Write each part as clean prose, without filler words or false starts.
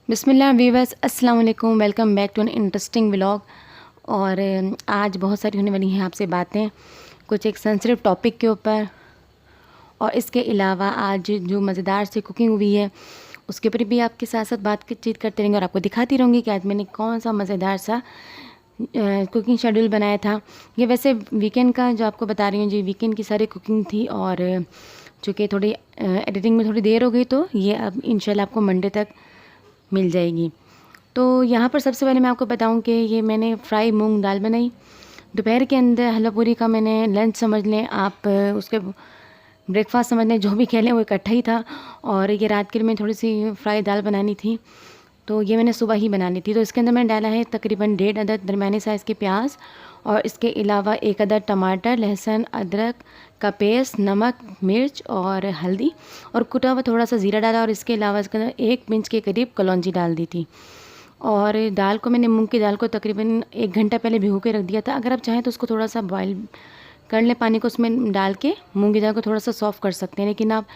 बिस्मिल्लाह viewers, अस्सलाम वालेकुम। Welcome back to an interesting vlog. और आज बहुत सारी होने वाली हैं आपसे बातें, कुछ एक सेंसिटिव टॉपिक के ऊपर। और इसके अलावा आज जो मज़ेदार सी कुकिंग हुई है उसके ऊपर भी आपके साथ साथ बातचीत करते रहेंगे और आपको दिखाती रहूँगी कि आज मैंने कौन सा मज़ेदार सा कुकिंग शेड्यूल बनाया था। ये वैसे वीकेंड का जो आपको बता रही हूँ जी, वीकेंड की सारी कुकिंग थी। और चूँकि थोड़ी एडिटिंग में थोड़ी देर हो गई तो ये अब इंशाल्लाह आपको मंडे तक मिल जाएगी। तो यहाँ पर सबसे पहले मैं आपको बताऊँ कि ये मैंने फ्राई मूंग दाल बनाई। दोपहर के अंदर हलवा पूरी का मैंने लंच समझ लें आप, उसके ब्रेकफास्ट समझ लें, जो भी कह लें वो इकट्ठा ही था। और ये रात के लिए मैंने थोड़ी सी फ्राई दाल बनानी थी, तो ये मैंने सुबह ही बनानी थी। तो इसके अंदर मैंने डाला है तकरीबन 1.5 अदद दरमियानी साइज़ के प्याज, और इसके अलावा 1 अदद टमाटर, लहसुन अदरक का पेस्ट, नमक, मिर्च और हल्दी, और कुटा हुआ थोड़ा सा ज़ीरा डाला। और इसके अलावा इसके अंदर 1 पिंच के करीब कलौंजी डाल दी थी। और दाल को मैंने, मूंग की दाल को तकरीबन 1 घंटा पहले भिगो के रख दिया था। अगर आप चाहें तो उसको थोड़ा सा बॉयल कर लें, पानी को उसमें डाल के मूंग की दाल को थोड़ा सा सॉफ्ट कर सकते हैं, लेकिन आप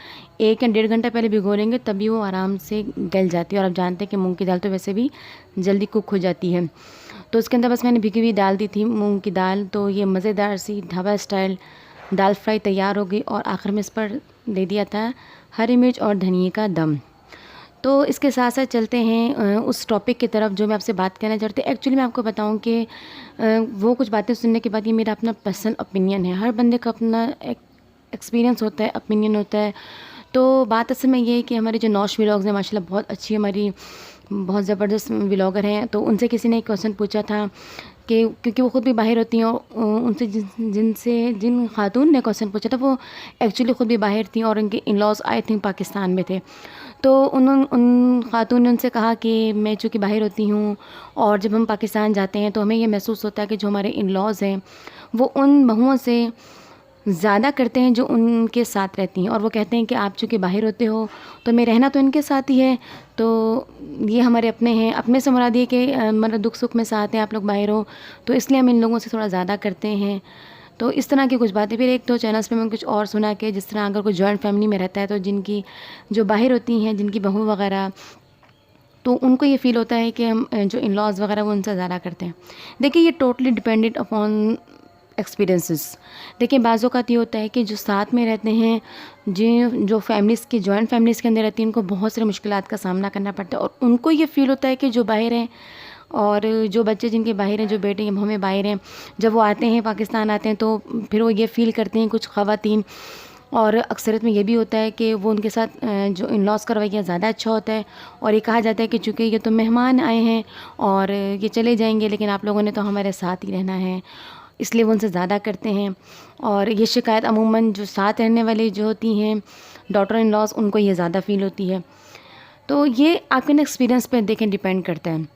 1 या 1.5 घंटा पहले भिगो लेंगे तभी वो आराम से गल जाती है। और आप जानते हैं कि मूंग की दाल तो वैसे भी जल्दी कुक हो जाती है। तो उसके अंदर बस मैंने भिगी हुई दाल दी थी, मूंग की दाल। तो ये मज़ेदार सी ढाबा स्टाइल दाल फ्राई तैयार हो गई। और आखिर में इस पर दे दिया था हरी मिर्च और धनिए का दम। तो इसके साथ साथ चलते हैं उस टॉपिक की तरफ जो मैं आपसे बात करना चाहती हूँ। एक्चुअली मैं आपको बताऊँ कि वो कुछ बातें सुनने के बाद ये मेरा अपना पर्सनल ओपिनियन है। हर बंदे का अपना एक्सपीरियंस होता है, ओपिनियन होता है। तो बात असल में ये है कि हमारे जो नौश व्लॉग्स हैं माशाल्लाह बहुत अच्छी, हमारी बहुत ज़बरदस्त व्लॉगर हैं। तो उनसे किसी ने एक क्वेश्चन पूछा था कि क्योंकि वो ख़ुद भी बाहर होती हैं, और उनसे जिन खातून ने क्वेश्चन पूछा था वो एक्चुअली ख़ुद भी बाहर थी और उनके in laws I think Pakistan में थे। तो उन खातून ने उनसे कहा कि मैं चूँकि बाहर होती हूँ और जब हम पाकिस्तान जाते हैं तो हमें ये महसूस होता है कि जो हमारे इन लॉज़ हैं वो उन बहुओं से ज़्यादा करते हैं जो उनके साथ रहती हैं। और वो कहते हैं कि आप चूँकि बाहर होते हो तो मैं रहना तो इनके साथ ही है, तो ये हमारे अपने हैं। अपने से मुराद ये कि मतलब दुख सुख में साथ हैं, आप लोग बाहर हो तो इसलिए हम इन लोगों से थोड़ा ज़्यादा करते हैं। तो इस तरह की कुछ बातें। फिर एक दो चैनल्स पे मैंने कुछ और सुना कि जिस तरह अगर कोई जॉइंट फैमिली में रहता है तो जिनकी जो बाहर होती हैं, जिनकी बहू वगैरह, तो उनको ये फ़ील होता है कि हम जो इन लॉज़ वगैरह वो उनसे ज़्यादा करते हैं। देखिए ये टोटली डिपेंडेंट अपॉन एक्सपीरियंसेस। देखिए बाज़ औक़ात ये होता है कि जो साथ में रहते हैं, जो फैमिलीज़ की जॉइंट फैमिलीज़ के अंदर रहती हैं, उनको बहुत सारी मुश्किलात का सामना करना पड़ता है। और उनको ये फ़ील होता है कि जो बाहर हैं, और जो बच्चे जिनके बाहर हैं, जो बेटे हमें बाहर हैं, जब वो आते हैं पाकिस्तान आते हैं तो फिर वो ये फ़ील करते हैं कुछ ख़वातीन। और अक्सरियत में ये भी होता है कि वो उनके साथ जो इन लॉज़ का रवैया ज़्यादा अच्छा होता है। और ये कहा जाता है कि चूँकि ये तो मेहमान आए हैं और ये चले जाएंगे, लेकिन आप लोगों ने तो हमारे साथ ही रहना है, इसलिए वो उनसे ज़्यादा करते हैं। और ये शिकायत अमूमन जो साथ रहने वाली जो होती हैं डॉटर इन लॉज़, उनको ये ज़्यादा फ़ील होती है। तो ये आपके ना एक्सपीरियंस पे देखें डिपेंड करता है।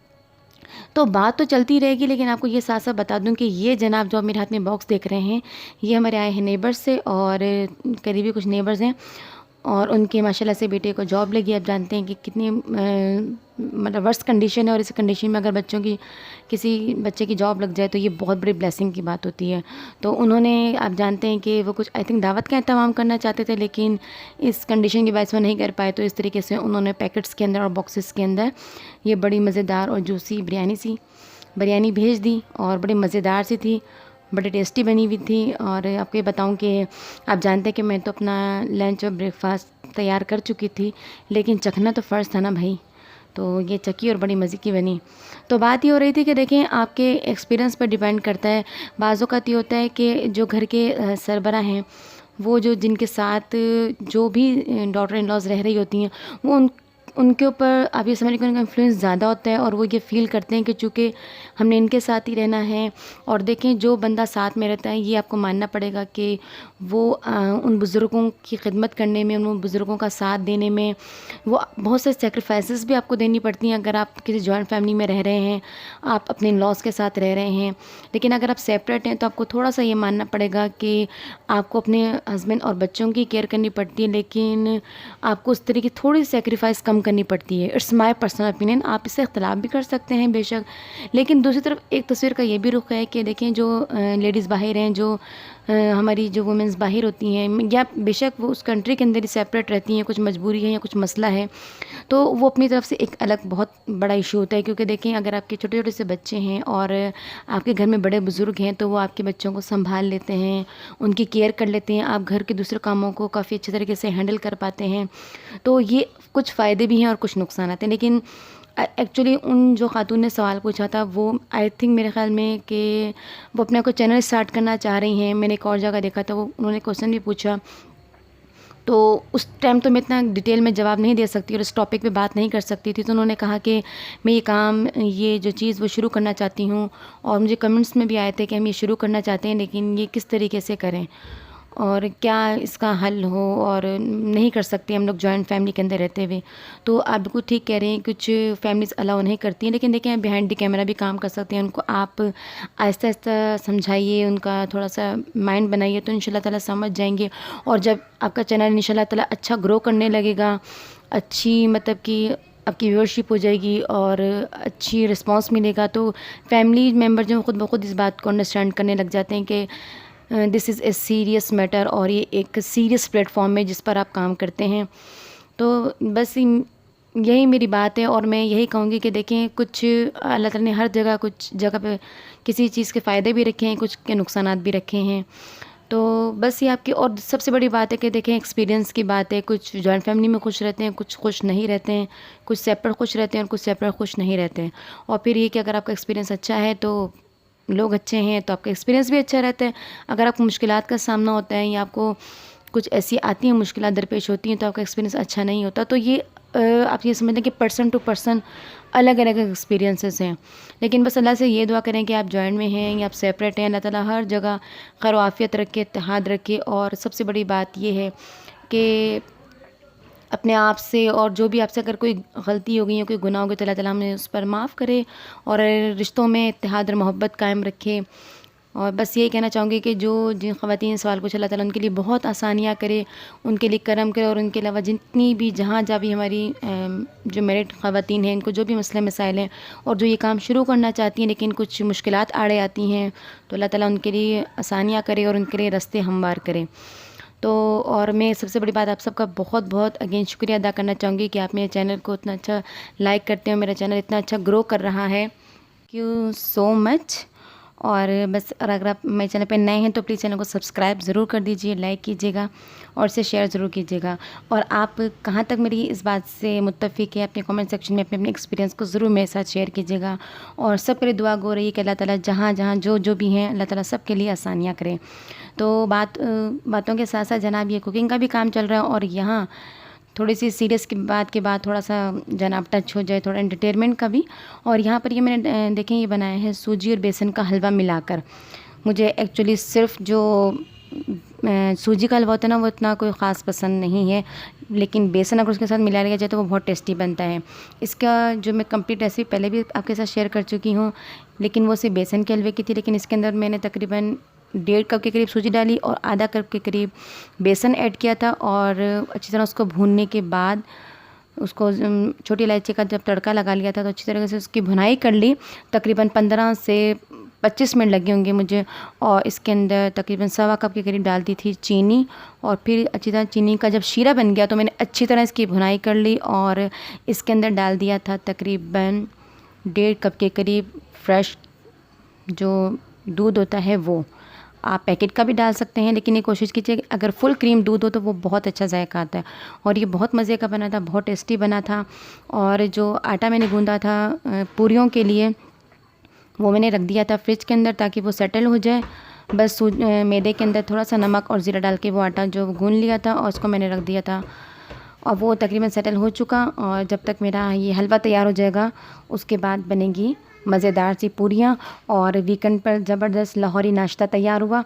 तो बात तो चलती रहेगी, लेकिन आपको ये साथ साथ बता दूं कि ये जनाब जो आप मेरे हाथ में बॉक्स देख रहे हैं, ये हमारे आए हैं नेबर्स से, और करीबी कुछ नेबर्स हैं। और उनके माशाल्लाह से बेटे को जॉब लगी। आप जानते हैं कि कितनी मतलब वर्स्ट कंडीशन है, और इस कंडीशन में अगर किसी बच्चे की जॉब लग जाए तो ये बहुत बड़ी ब्लेसिंग की बात होती है। तो उन्होंने, आप जानते हैं कि वो कुछ आई थिंक दावत का इंतज़ाम करना चाहते थे, लेकिन इस कंडीशन की वजह से वो नहीं कर पाए। तो इस तरीके से उन्होंने पैकेट्स के अंदर और बॉक्सेस के अंदर ये बड़ी मज़ेदार और जूसी बिरयानी भेज दी, और बड़ी मज़ेदार सी थी, बड़ी टेस्टी बनी हुई थी। और आपको ये बताऊं कि आप जानते हैं कि मैं तो अपना लंच और ब्रेकफास्ट तैयार कर चुकी थी, लेकिन चखना तो फ़र्ज़ था ना भाई। तो ये चखी और बड़ी मज़े की बनी। तो बात ये हो रही थी कि देखें आपके एक्सपीरियंस पर डिपेंड करता है। बाज़ औक़ात ये होता है कि जो घर के सरबरा हैं, वो जो जिनके साथ जो भी डॉटर इन लॉज़ रह रही होती हैं, वो उनके ऊपर आप ये समझ लीजिए उनका इन्फ्लुएंस ज़्यादा होता है। और वो ये फ़ील करते हैं कि चूँकि हमने इनके साथ ही रहना है। और देखें जो बंदा साथ में रहता है, ये आपको मानना पड़ेगा कि वो उन बुज़ुर्गों की खिदमत करने में, उन बुज़ुर्गों का साथ देने में, वो बहुत से सैक्रिफाइसेस भी आपको देनी पड़ती हैं। अगर आप किसी जॉइंट फैमिली में रह रहे हैं, आप अपने इन लॉज़ के साथ रह रहे हैं, लेकिन अगर आप सेपरेट हैं तो आपको थोड़ा सा ये मानना पड़ेगा कि आपको अपने हस्बैंड और बच्चों की केयर करनी पड़ती है, लेकिन आपको उस तरह की थोड़ी सेक्रीफाइस कम करनी पड़ती है। It's my personal opinion. आप इससे इख्तलाफ भी कर सकते हैं बेशक, लेकिन दूसरी तरफ एक तस्वीर का ये भी रुख है कि देखें जो लेडीज़ बाहर हैं, जो हमारी जो वुमेंस बाहर होती हैं या बेशक वो उस कंट्री के अंदर ही सेपरेट रहती हैं, कुछ मजबूरी है या कुछ मसला है, तो वो अपनी तरफ से एक अलग बहुत बड़ा इशू होता है। क्योंकि देखें, अगर आपके छोटे छोटे से बच्चे हैं और आपके घर में बड़े बुज़ुर्ग हैं तो वो आपके बच्चों को संभाल लेते हैं, उनकी केयर कर लेते हैं, आप घर के दूसरे कामों को काफ़ी अच्छे तरीके से हैंडल कर पाते हैं। तो ये कुछ फ़ायदे भी हैं और कुछ नुकसान हैं। लेकिन एक्चुअली उन जो खातून ने सवाल पूछा था वो आई थिंक मेरे ख़्याल में कि वो अपना कोई चैनल स्टार्ट करना चाह रही हैं। मैंने एक और जगह देखा था, वो उन्होंने क्वेश्चन भी पूछा, तो उस टाइम तो मैं इतना डिटेल में जवाब नहीं दे सकती और इस टॉपिक पे बात नहीं कर सकती थी। तो उन्होंने कहा कि मैं ये काम, ये जो चीज़ वो शुरू करना चाहती हूँ, और मुझे कमेंट्स में भी आए थे कि हम ये शुरू करना चाहते हैं लेकिन ये किस तरीके से करें और क्या इसका हल हो, और नहीं कर सकते हम लोग जॉइंट फैमिली के अंदर रहते हुए। तो आप बिल्कुल ठीक कह रहे हैं, कुछ फैमिलीज़ अलाउ नहीं करती हैं, लेकिन देखें बिहाइंड द कैमरा भी काम कर सकते हैं। उनको आप आहिस्ता आहिस्ता समझाइए, उनका थोड़ा सा माइंड बनाइए तो इंशाल्लाह ताला समझ जाएंगे। और जब आपका चैनल इंशाल्लाह ताला अच्छा ग्रो करने लगेगा, अच्छी मतलब कि आपकी व्यूअरशिप हो जाएगी और अच्छी रिस्पांस मिलेगा, तो फैमिली मेम्बर जो खुद ब खुद इस बात को अंडरस्टैंड करने लग जाते हैं कि this is a serious matter और ये एक सीरियस प्लेटफॉर्म है जिस पर आप काम करते हैं। तो बस यही मेरी बात है और मैं यही कहूँगी कि देखें, कुछ अल्लाह ताला ने हर जगह कुछ जगह पे किसी चीज़ के फ़ायदे भी रखे हैं, कुछ के नुकसानात भी रखे हैं। तो बस ये आपकी, और सबसे बड़ी बात है कि देखें एक्सपीरियंस की बात है। कुछ जॉइंट फैमिली में खुश रहते हैं, कुछ खुश नहीं रहते हैं, कुछ सेपरेट खुश रहते हैं और कुछ सेपरेट खुश नहीं रहते हैं। और फिर ये कि अगर आपका एक्सपीरियंस अच्छा है तो लोग अच्छे हैं तो आपका एक्सपीरियंस भी अच्छा रहता है। अगर आपको मुश्किलात का सामना होता है या आपको कुछ ऐसी आती हैं मुश्किलात दरपेश होती हैं तो आपका एक्सपीरियंस अच्छा नहीं होता। तो ये आप ये समझ लें कि पर्सन टू पर्सन अलग अलग एक्सपीरियंसेस हैं। लेकिन बस अल्लाह से ये दुआ करें कि आप जॉइंट में हैं या आप सेपरेट हैं, अल्लाह ताला हर जगह खैर आफियत रखे, इत्तेहाद रखे। और सबसे बड़ी बात ये है कि अपने आप से, और जो भी आपसे अगर कोई गलती हो गई या कोई गुनाह हो गया तो अल्लाह ताला हमें उस पर माफ़ करे और रिश्तों में इत्तेहाद और मोहब्बत कायम रखे। और बस यही कहना चाहूँगी कि जो जिन ख़वातीन सवाल पूछे अल्लाह ताला उनके लिए बहुत आसानियाँ करे, उनके लिए करम करे। और उनके अलावा जितनी भी जहाँ भी हमारी जो मैरिड ख़वातीन हैं, इनको जो भी मसले मसाइल हैं और जो ये काम शुरू करना चाहती हैं लेकिन कुछ मुश्किलात आड़े आती हैं, तो अल्लाह ताला उनके लिए आसानियाँ करे और उनके लिए रास्ते हमवार करे। तो और मैं सबसे बड़ी बात आप सबका बहुत बहुत अगेन शुक्रिया अदा करना चाहूँगी कि आप मेरे चैनल को इतना अच्छा लाइक करते हो, मेरा चैनल इतना अच्छा ग्रो कर रहा है। Thank you so much. और बस, और अगर आप मेरे चैनल पे नए हैं तो प्लीज़ चैनल को सब्सक्राइब ज़रूर कर दीजिए, लाइक कीजिएगा और इसे शेयर ज़रूर कीजिएगा। और आप कहाँ तक मेरी इस बात से मुत्तफ़िक है, अपने कमेंट सेक्शन में अपने अपने एक्सपीरियंस को ज़रूर मेरे साथ शेयर कीजिएगा। और सब के लिए दुआ गो रही है कि अल्लाह ताला जहाँ जहाँ जो जो भी हैं अल्लाह ताला सब के लिए आसानियाँ करे। तो बातों के साथ साथ जनाब ये कुकिंग का भी काम चल रहा है और यहाँ थोड़ी सी सीरियस की बात के बाद थोड़ा सा जनाब टच हो जाए, थोड़ा एंटरटेनमेंट का भी। और यहाँ पर ये मैंने देखें ये बनाया है सूजी और बेसन का हलवा मिलाकर। मुझे एक्चुअली सिर्फ जो सूजी का हलवा होता है ना वो इतना कोई ख़ास पसंद नहीं है, लेकिन बेसन अगर उसके साथ मिला लिया जाए तो वो बहुत टेस्टी बनता है। इसका जो मैं कंप्लीट रेसिपी पहले भी आपके साथ शेयर कर चुकी हूँ, लेकिन वो सिर्फ बेसन के हलवे की थी। लेकिन इसके अंदर मैंने तकरीबन 1.5 कप के करीब सूजी डाली और आधा कप के करीब बेसन ऐड किया था। और अच्छी तरह उसको भूनने के बाद उसको छोटी इलायची का जब तड़का लगा लिया था तो अच्छी तरह से उसकी भुनाई कर ली। तकरीबन 15 से 25 मिनट लगे होंगे मुझे। और इसके अंदर तकरीबन 1.25 कप के करीब डाल दी थी चीनी। और फिर अच्छी तरह चीनी का जब शीरा बन गया तो मैंने अच्छी तरह इसकी भुनाई कर ली और इसके अंदर डाल दिया था तकरीबन 1.5 कप के करीब फ्रेश जो दूध होता है वो। आप पैकेट का भी डाल सकते हैं, लेकिन ये कोशिश कीजिए अगर फुल क्रीम दूध हो तो वो बहुत अच्छा जायका आता है। और ये बहुत मज़े का बना था, बहुत टेस्टी बना था। और जो आटा मैंने गूंदा था पूरियों के लिए वो मैंने रख दिया था फ्रिज के अंदर ताकि वो सेटल हो जाए। बस मैदे के अंदर थोड़ा सा नमक और ज़ीरा डाल के वो आटा जो गूंद लिया था और उसको मैंने रख दिया था और वो तकरीबन सेटल हो चुका। और जब तक मेरा ये हलवा तैयार हो जाएगा उसके बाद बनेगी मज़ेदार सी पूरियाँ। और वीकेंड पर ज़बरदस्त लाहौरी नाश्ता तैयार हुआ,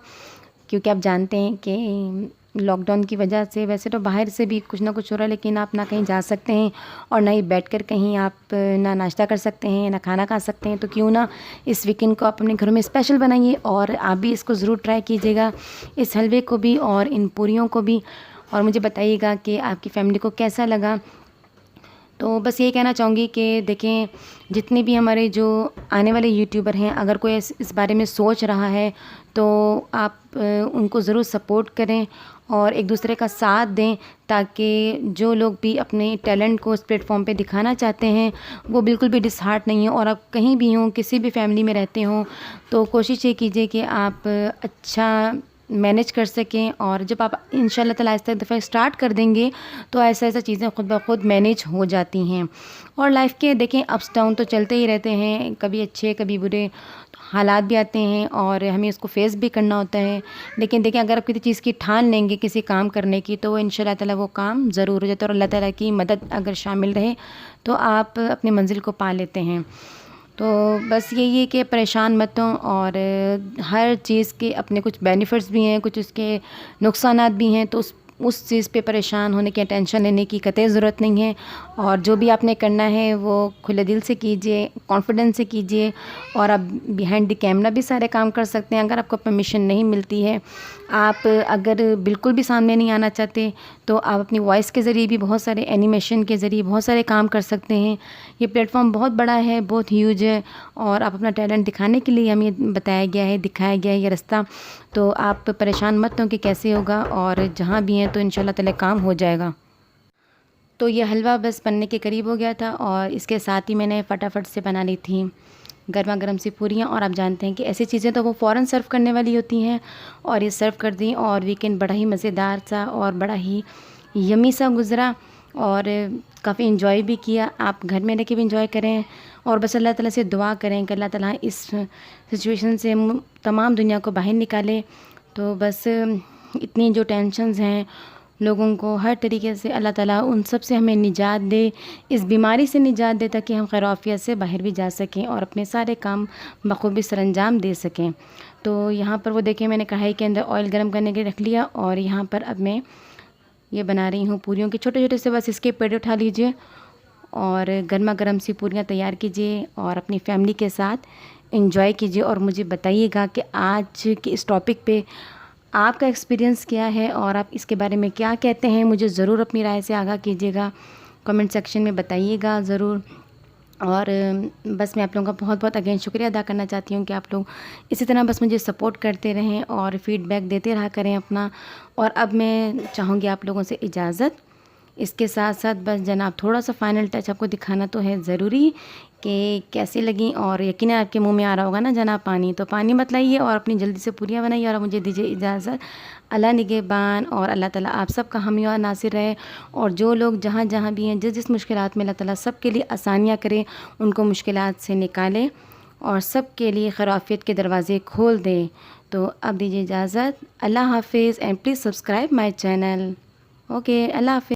क्योंकि आप जानते हैं कि लॉकडाउन की वजह से वैसे तो बाहर से भी कुछ ना कुछ हो रहा है, लेकिन आप ना कहीं जा सकते हैं और ना ही बैठकर कहीं आप ना नाश्ता कर सकते हैं ना खाना खा सकते हैं। तो क्यों ना इस वीकेंड को आप अपने घरों में स्पेशल बनाइए और आप भी इसको ज़रूर ट्राई कीजिएगा, इस हलवे को भी और इन पूरियों को भी। और मुझे बताइएगा कि आपकी फ़ैमिली को कैसा लगा। तो बस ये कहना चाहूँगी कि देखें, जितने भी हमारे जो आने वाले यूट्यूबर हैं, अगर कोई इस बारे में सोच रहा है तो आप उनको ज़रूर सपोर्ट करें और एक दूसरे का साथ दें, ताकि जो लोग भी अपने टैलेंट को उस प्लेटफॉर्म पे दिखाना चाहते हैं वो बिल्कुल भी डिसहार्ट नहीं हो। और आप कहीं भी हों, किसी भी फैमिली में रहते हों, तो कोशिश ये कीजिए कि आप अच्छा मैनेज कर सकें। और जब आप इंशाल्लाह ताला आहिस्ता दफ़ा स्टार्ट कर देंगे तो ऐसा चीज़ें ख़ुद ब खुद मैनेज हो जाती हैं। और लाइफ़ के देखें अप्स डाउन तो चलते ही रहते हैं, कभी अच्छे कभी बुरे हालात भी आते हैं और हमें उसको फेस भी करना होता है। लेकिन देखें, अगर आप किसी चीज़ की ठान लेंगे किसी काम करने की, तो वो इंशाल्लाह ताला वो काम ज़रूर हो जाता है और अल्लाह ताला की मदद अगर शामिल रहे तो आप अपनी मंज़िल को पा लेते हैं। तो बस यही है कि परेशान मत हों, और हर चीज़ के अपने कुछ बेनिफिट्स भी हैं, कुछ उसके नुकसानात भी हैं। तो उस चीज़ पे परेशान होने की, टेंशन लेने की कतई ज़रूरत नहीं है। और जो भी आपने करना है वो खुले दिल से कीजिए, कॉन्फिडेंस से कीजिए। और आप बिहाइंड द कैमरा भी सारे काम कर सकते हैं अगर आपको परमिशन नहीं मिलती है। आप अगर बिल्कुल भी सामने नहीं आना चाहते तो आप अपनी वॉइस के ज़रिए भी बहुत सारे एनिमेशन के ज़रिए बहुत सारे काम कर सकते हैं। ये प्लेटफॉर्म बहुत बड़ा है, बहुत ह्यूज है, और आप अपना टैलेंट दिखाने के लिए हमें बताया गया है, दिखाया गया है ये रास्ता। तो आप परेशान मत हो कि कैसे होगा, और जहाँ भी हैं तो इंशाल्लाह ताला काम हो जाएगा। तो ये हलवा बस बनने के करीब हो गया था, और इसके साथ ही मैंने फटाफट से बना ली थी गर्मा गर्म सी पूरियाँ। और आप जानते हैं कि ऐसी चीज़ें तो वो फ़ौरन सर्व करने वाली होती हैं, और ये सर्व कर दी। और वीकेंड बड़ा ही मज़ेदार सा और बड़ा ही यमी सा गुज़रा, और काफ़ी इन्जॉय भी किया। आप घर में रह के भी इन्जॉय करें, और बस अल्लाह ताला से दुआ करें कि अल्लाह ताला इस सिचुएशन से तमाम दुनिया को बाहर निकाले। तो बस इतनी जो टेंशन्स हैं लोगों को, हर तरीके से अल्लाह ताला उन सब से हमें निजात दे, इस बीमारी से निजात दे, ताकि हम खैरियत से बाहर भी जा सकें और अपने सारे काम बखूबी सरअंजाम दे सकें। तो यहाँ पर वो देखिए, मैंने कढ़ाई के अंदर ऑयल गर्म करने के रख लिया, और यहाँ पर अब मैं ये बना रही हूँ पूरियों के छोटे छोटे से, बस इसके पेड़े उठा लीजिए और गर्मा गर्म सी पूरियाँ तैयार कीजिए और अपनी फैमिली के साथ एंजॉय कीजिए। और मुझे बताइएगा कि आज के इस टॉपिक पे आपका एक्सपीरियंस क्या है और आप इसके बारे में क्या कहते हैं। मुझे ज़रूर अपनी राय से आगाह कीजिएगा, कमेंट सेक्शन में बताइएगा ज़रूर। और बस मैं आप लोगों का बहुत बहुत अगेन शुक्रिया अदा करना चाहती हूँ कि आप लोग इसी तरह बस मुझे सपोर्ट करते रहें और फ़ीडबैक देते रहा करें अपना। और अब मैं चाहूँगी आप लोगों से इजाज़त। इसके साथ साथ बस जनाब थोड़ा सा फ़ाइनल टच आपको दिखाना तो है ज़रूरी कि कैसी लगी, और यकीनन आपके मुंह में आ रहा होगा ना जनाब पानी, तो पानी मत लाइए और अपनी जल्दी से पूरियाँ बनाइए। और मुझे दीजिए इजाज़त। अल्लाह निगहबान, और अल्लाह ताला आप सब का हामी और नासिर रहे। और जो लोग जहाँ जहाँ भी हैं, जिस जिस मुश्किलात में, अल्लाह ताला सब के लिए आसानियाँ करे, उनको मुश्किलात से निकाले और सब के लिए खैरियत के दरवाज़े खोल दें। तो अब दीजिए इजाज़त। अल्लाह हाफिज़, and please subscribe my channel. Okay, अल्लाह हाफिज़।